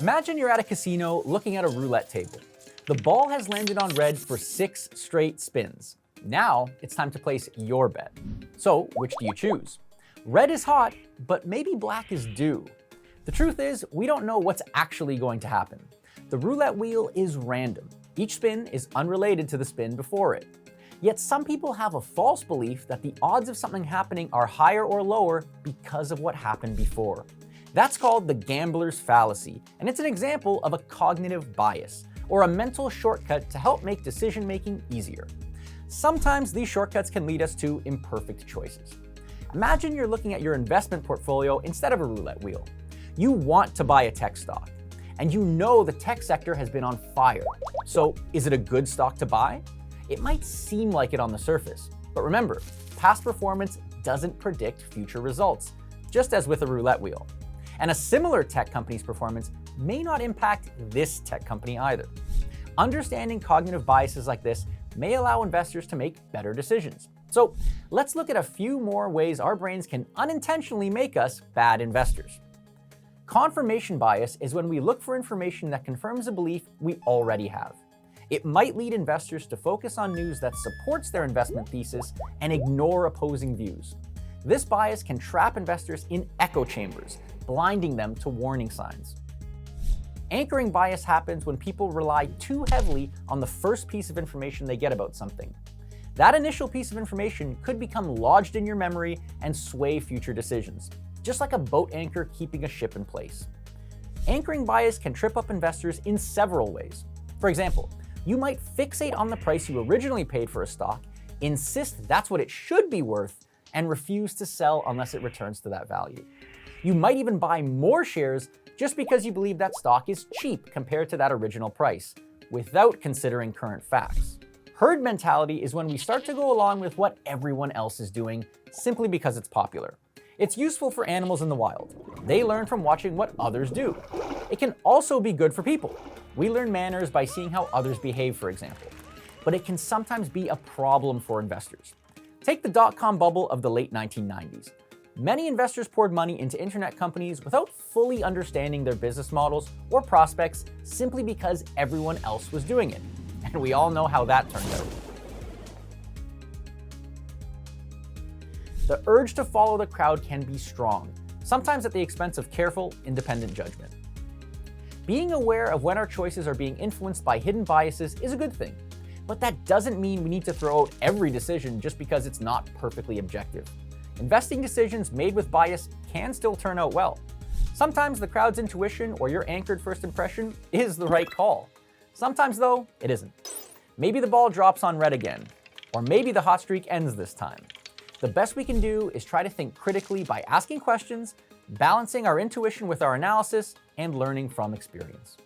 Imagine you're at a casino looking at a roulette table. The ball has landed on red for 6 straight spins. Now it's time to place your bet. So which do you choose? Red is hot, but maybe black is due. The truth is, we don't know what's actually going to happen. The roulette wheel is random. Each spin is unrelated to the spin before it. Yet some people have a false belief that the odds of something happening are higher or lower because of what happened before. That's called the gambler's fallacy, and it's an example of a cognitive bias, or a mental shortcut to help make decision-making easier. Sometimes these shortcuts can lead us to imperfect choices. Imagine you're looking at your investment portfolio instead of a roulette wheel. You want to buy a tech stock, and you know the tech sector has been on fire. So is it a good stock to buy? It might seem like it on the surface, but remember, past performance doesn't predict future results, just as with a roulette wheel. And a similar tech company's performance may not impact this tech company either. Understanding cognitive biases like this may allow investors to make better decisions. So let's look at a few more ways our brains can unintentionally make us bad investors. Confirmation bias is when we look for information that confirms a belief we already have. It might lead investors to focus on news that supports their investment thesis and ignore opposing views. This bias can trap investors in echo chambers, blinding them to warning signs. Anchoring bias happens when people rely too heavily on the first piece of information they get about something. That initial piece of information could become lodged in your memory and sway future decisions, just like a boat anchor keeping a ship in place. Anchoring bias can trip up investors in several ways. For example, you might fixate on the price you originally paid for a stock, insist that's what it should be worth, and refuse to sell unless it returns to that value. You might even buy more shares just because you believe that stock is cheap compared to that original price, without considering current facts. Herd mentality is when we start to go along with what everyone else is doing simply because it's popular. It's useful for animals in the wild. They learn from watching what others do. It can also be good for people. We learn manners by seeing how others behave, for example. But it can sometimes be a problem for investors. Take the dot-com bubble of the late 1990s. Many investors poured money into internet companies without fully understanding their business models or prospects simply because everyone else was doing it. And we all know how that turned out. The urge to follow the crowd can be strong, sometimes at the expense of careful, independent judgment. Being aware of when our choices are being influenced by hidden biases is a good thing, but that doesn't mean we need to throw out every decision just because it's not perfectly objective. Investing decisions made with bias can still turn out well. Sometimes the crowd's intuition or your anchored first impression is the right call. Sometimes, though, it isn't. Maybe the ball drops on red again, or maybe the hot streak ends this time. The best we can do is try to think critically by asking questions, balancing our intuition with our analysis, and learning from experience.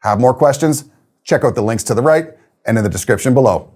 Have more questions? Check out the links to the right and in the description below.